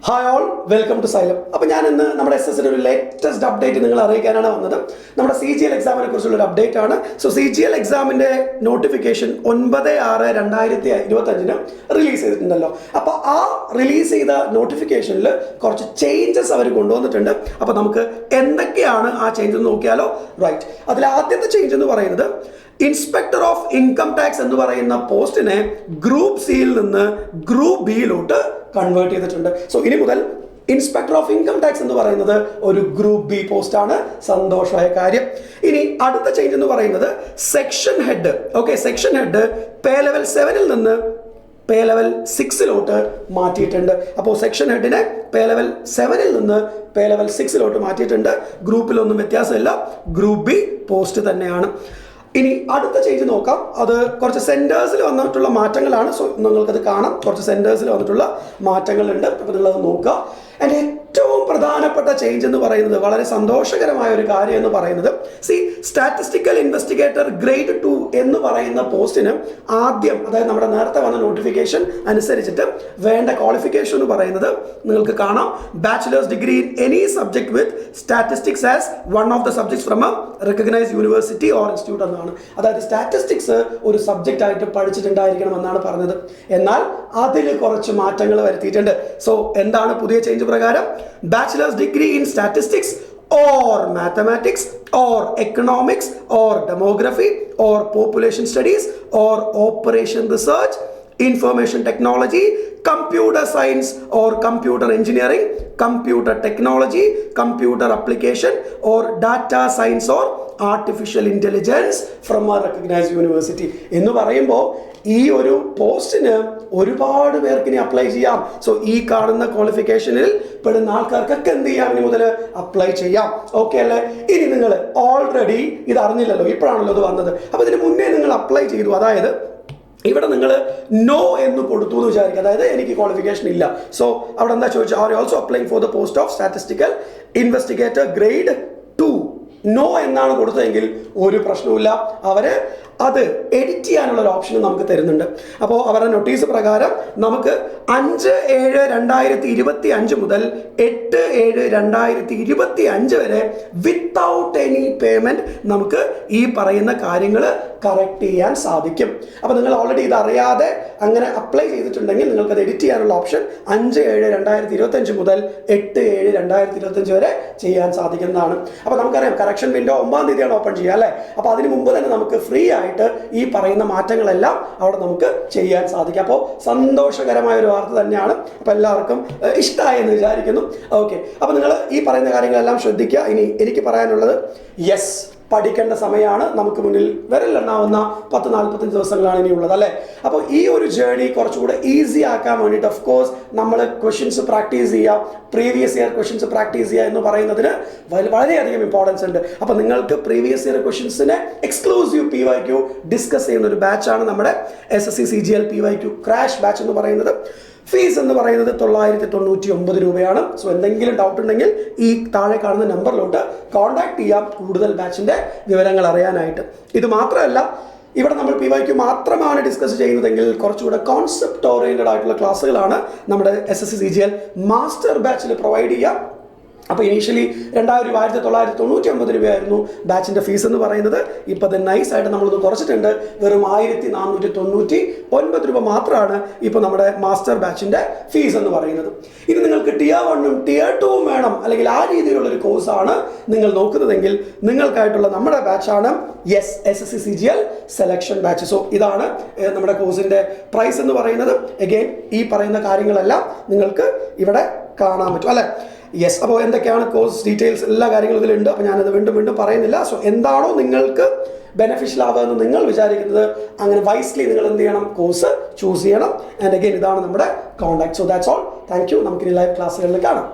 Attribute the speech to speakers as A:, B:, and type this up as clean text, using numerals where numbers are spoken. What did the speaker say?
A: Hi all, welcome to Xylem. അപ്പോൾ ഞാൻ ഇന്ന് നമ്മുടെ SSന്റെ ഒരു ലേറ്റസ്റ്റ് അപ്ഡേറ്റ് നിങ്ങൾ അറിയിക്കാനാണ് വന്നത്. നമ്മുടെ CGL എക്സാമിനെ കുറിച്ചുള്ള ഒരു അപ്ഡേറ്റ് ആണ്. സോ CGL എക്സാമിൻ്റെ നോട്ടിഫിക്കേഷൻ 9/6/2025 റിലീസ് ചെയ്തിട്ടുണ്ടല്ലോ. അപ്പോൾ ആ റിലീസ് ചെയ്ത നോട്ടിഫിക്കേഷനിൽ കുറച്ച് ചേഞ്ചസ് അവർ കൊണ്ടുവന്നിട്ടുണ്ട്. അപ്പോൾ നമുക്ക് എന്തൊക്കെയാണ് ആ ചേഞ്ച് എന്ന് നോക്കിയാലോ. റൈറ്റ്, അതിൽ ആദ്യത്തെ ചേഞ്ച് എന്ന് പറയുന്നത് ഇൻസ്പെക്ടർ ഓഫ് ഇൻകം ടാക്സ് എന്ന് പറയുന്ന പോസ്റ്റിനെ ഗ്രൂപ്പ് സിയിൽ നിന്ന് ഗ്രൂപ്പ് ബിയിലോട്ട് കൺവേർട്ട് ചെയ്തിട്ടുണ്ട്. സോ ഇനി മുതൽ ഇൻസ്പെക്ടർ ഓഫ് ഇൻകം ടാക്സ് എന്ന് പറയുന്നത് ഒരു ഗ്രൂപ്പ് ബി പോസ്റ്റ് ആണ്. സന്തോഷമായ കാര്യം. ഇനി അടുത്ത ചേഞ്ച് എന്ന് പറയുന്നത് section head. Okay, section head പേ ലെവൽ 7 നിന്ന് പേ ലെവൽ 6 മാറ്റിയിട്ടുണ്ട്. അപ്പോൾ സെക്ഷൻ ഹെഡിനെ പേ ലെവൽ 7 നിന്ന് പേ ലെവൽ 6 മാറ്റിയിട്ടുണ്ട്. ഗ്രൂപ്പിലൊന്നും വ്യത്യാസമില്ല, ഗ്രൂപ്പ് ബി പോസ്റ്റ് തന്നെയാണ്. ഇനി അടുത്ത ചേഞ്ച് നോക്കാം. അത് കുറച്ച് സെൻറ്റേഴ്സിൽ വന്നിട്ടുള്ള മാറ്റങ്ങളാണ്. സോ നിങ്ങൾക്കത് കാണാം, കുറച്ച് സെൻറ്റേഴ്സിൽ വന്നിട്ടുള്ള മാറ്റങ്ങളുണ്ട്. അപ്പോൾ നിങ്ങളത് നോക്കുക. ആൻഡ് ഏറ്റവും പ്രധാനപ്പെട്ട ചേഞ്ച് എന്ന് പറയുന്നത്, വളരെ സന്തോഷകരമായ ഒരു കാര്യം എന്ന് പറയുന്നത്, സ്റ്റാറ്റിസ്റ്റിക്കൽ ഇൻവെസ്റ്റിഗേറ്റർ ഗ്രേഡ് 2 എന്ന് പറയുന്ന പോസ്റ്റിന് ആദ്യം, അതായത് നമ്മുടെ നേരത്തെ വന്ന നോട്ടിഫിക്കേഷൻ അനുസരിച്ചിട്ട് വേണ്ട ക്വാളിഫിക്കേഷൻ എന്ന് പറയുന്നത് നിങ്ങൾക്ക് കാണാം. Bachelor's degree in any subject with statistics as one of the subjects from a recognised university or institute എന്നാണ്. അതായത് സ്റ്റാറ്റിസ്റ്റിക്സ് ഒരു സബ്ജക്റ്റ് ആയിട്ട് പഠിച്ചിട്ടുണ്ടായിരിക്കണം എന്നാണ് പറഞ്ഞത്. എന്നാൽ അതിൽ കുറച്ച് മാറ്റങ്ങൾ വരുത്തിയിട്ടുണ്ട്. സോ എന്താണ് പുതിയ ചേഞ്ച് പ്രകാരം? Bachelor's degree in statistics or mathematics or economics or demography or population studies or operation research, information technology, computer science or computer engineering, computer technology, computer application or data science or artificial intelligence from a recognized university എന്ന് പറയുമ്പോൾ ഈ ഒരു പോസ്റ്റിന് ഒരുപാട് പേർക്ക് ഇനി apply ചെയ്യാം. So ഈ കാണുന്ന ക്വാളിഫിക്കേഷനിൽ പെടുന്ന ആൾക്കാർക്കൊക്കെ എന്ത് ചെയ്യാം, ഇനി മുതൽ അപ്ലൈ ചെയ്യാം. ഓക്കെ അല്ലേ? ഇനി നിങ്ങൾ ഓൾറെഡി ഇത് അറിഞ്ഞില്ലല്ലോ, ഇപ്പോഴാണല്ലോ ഇത് വന്നത്. അപ്പോൾ ഇതിന് മുന്നേ നിങ്ങൾ അപ്ലൈ ചെയ്തു, അതായത് ഇവിടെ നിങ്ങൾ നോ എന്ന് കൊടുത്തു എന്ന് വിചാരിക്കുക, അതായത് എനിക്ക് ക്വാളിഫിക്കേഷൻ ഇല്ല. സോ അവിടെ എന്താ ചോദിച്ചാൽ, are you also applying for the post of statistical investigator grade 2? No എന്നാണ് കൊടുത്തതെങ്കിൽ ഒരു പ്രശ്നവുമില്ല, അവർ അത് എഡിറ്റ് ചെയ്യാനുള്ള ഒരു ഓപ്ഷൻ നമുക്ക് തരുന്നുണ്ട്. അപ്പോൾ അവരുടെ നോട്ടീസ് പ്രകാരം നമുക്ക് 5/7/2025 മുതൽ 8/7/2025 വരെ വിത്തൗട്ട് എനി പേയ്മെൻറ്റ് നമുക്ക് ഈ പറയുന്ന കാര്യങ്ങൾ കറക്റ്റ് ചെയ്യാൻ സാധിക്കും. അപ്പോൾ നിങ്ങൾ ഓൾറെഡി ഇത് അറിയാതെ അങ്ങനെ അപ്ലൈ ചെയ്തിട്ടുണ്ടെങ്കിൽ നിങ്ങൾക്കത് എഡിറ്റ് ചെയ്യാനുള്ള ഓപ്ഷൻ 5/7/2025 മുതൽ 8/7/2025 വരെ ചെയ്യാൻ സാധിക്കുന്നതാണ്. അപ്പോൾ നമുക്കറിയാം കറക്ഷൻ വിൻഡോ 9-ാം തീയതിയാണ് ഓപ്പൺ ചെയ്യുക അല്ലേ? അപ്പോൾ അതിന് മുമ്പ് തന്നെ നമുക്ക് ഫ്രീ ആയിട്ട് ഈ പറയുന്ന മാറ്റങ്ങളെല്ലാം അവിടെ നമുക്ക് ചെയ്യാൻ സാധിക്കും. അപ്പോൾ സന്തോഷകരമായ ഒരു വാർത്ത തന്നെയാണ്. അപ്പോൾ എല്ലാവർക്കും ഇഷ്ടമായി എന്ന് വിചാരിക്കുന്നു. ഓക്കെ, അപ്പോൾ നിങ്ങൾ ഈ പറയുന്ന കാര്യങ്ങളെല്ലാം ശ്രദ്ധിക്കുക. ഇനി എനിക്ക് പറയാനുള്ളത്, യെസ്, പഠിക്കേണ്ട സമയമാണ്. നമുക്ക് മുന്നിൽ വിരലെണ്ണാവുന്ന 10-45 ദിവസങ്ങളാണ് ഇനിയുള്ളത് അല്ലേ? അപ്പോൾ ഈ ഒരു ജേർണി കുറച്ചുകൂടെ ഈസി ആക്കാൻ വേണ്ടിയിട്ട് ഓഫ് കോഴ്സ് നമ്മൾ ക്വസ്റ്റ്യൻസ് പ്രാക്ടീസ് ചെയ്യുക, പ്രീവിയസ് ഇയർ ക്വസ്റ്റ്യൻസ് പ്രാക്ടീസ് ചെയ്യുക എന്ന് പറയുന്നതിന് വളരെയധികം ഇമ്പോർട്ടൻസ് ഉണ്ട്. അപ്പോൾ നിങ്ങൾക്ക് പ്രീവിയസ് ഇയർ ക്വസ്റ്റ്യൻസിനെ എക്സ്ക്ലൂസീവ് PYQ ഡിസ്കസ് ചെയ്യുന്ന ഒരു ബാച്ചാണ് നമ്മുടെ SSC CGL PYQ crash batch എന്ന് പറയുന്നത്. ഫീസ് എന്ന് പറയുന്നത് 999 രൂപയാണ്. സോ എന്തെങ്കിലും ഡൗട്ട് ഉണ്ടെങ്കിൽ ഈ താഴെ കാണുന്ന നമ്പറിലോട്ട് കോൺടാക്ട് ചെയ്യാം കൂടുതൽ ബാച്ചിൻ്റെ വിവരങ്ങൾ അറിയാനായിട്ട്. ഇത് മാത്രമല്ല, ഇവിടെ നമ്മൾ PYQ മാത്രമാണ് ഡിസ്കസ് ചെയ്യുന്നതെങ്കിൽ കുറച്ചുകൂടെ കോൺസെപ്റ്റ് ഓറിയൻറ്റഡ് ആയിട്ടുള്ള ക്ലാസ്സുകളാണ് നമ്മുടെ SSC CGL മാസ്റ്റർ ബാച്ചിൽ പ്രൊവൈഡ് ചെയ്യുക. അപ്പോൾ ഇനീഷ്യലി 2,999 രൂപയായിരുന്നു ബാച്ചിൻ്റെ ഫീസ് എന്ന് പറയുന്നത്. ഇപ്പോൾ അത് നൈസായിട്ട് നമ്മളൊന്ന് കുറച്ചിട്ടുണ്ട്. വെറും 1,499 രൂപ മാത്രമാണ് ഇപ്പോൾ നമ്മുടെ മാസ്റ്റർ ബാച്ചിൻ്റെ ഫീസ് എന്ന് പറയുന്നത്. ഇനി നിങ്ങൾക്ക് Tier 1-ഉം Tier 2-ഉം വേണം, അല്ലെങ്കിൽ ആ രീതിയിലുള്ളൊരു കോഴ്സാണ് നിങ്ങൾ നോക്കുന്നതെങ്കിൽ നിങ്ങൾക്കായിട്ടുള്ള നമ്മുടെ ബാച്ചാണ് SSC CGL selection batch. So ഇതാണ് നമ്മുടെ കോഴ്സിൻ്റെ പ്രൈസ് എന്ന് പറയുന്നത്. എഗെയിൻ ഈ പറയുന്ന കാര്യങ്ങളെല്ലാം നിങ്ങൾക്ക് ഇവിടെ കാണാൻ പറ്റും അല്ലേ? യെസ്, അപ്പോൾ എന്തൊക്കെയാണ് കോഴ്സ് ഡീറ്റെയിൽസ്, എല്ലാ കാര്യങ്ങളും ഇതിലുണ്ട്. അപ്പോൾ ഞാനത് വീണ്ടും പറയുന്നില്ല. സോ എന്താണോ നിങ്ങൾക്ക് ബെനിഫിഷ്യൽ ആവുമെന്ന് നിങ്ങൾ വിചാരിക്കുന്നത്, അങ്ങനെ വൈസ്ലി നിങ്ങൾ എന്ത് ചെയ്യണം, കോഴ്സ് ചൂസ് ചെയ്യണം. ആൻഡ് അഗെയിൻ ഇതാണ് നമ്മുടെ contact. So that's all. Thank you. നമുക്കിനി ലൈവ് ക്ലാസ്സുകളിൽ കാണാം.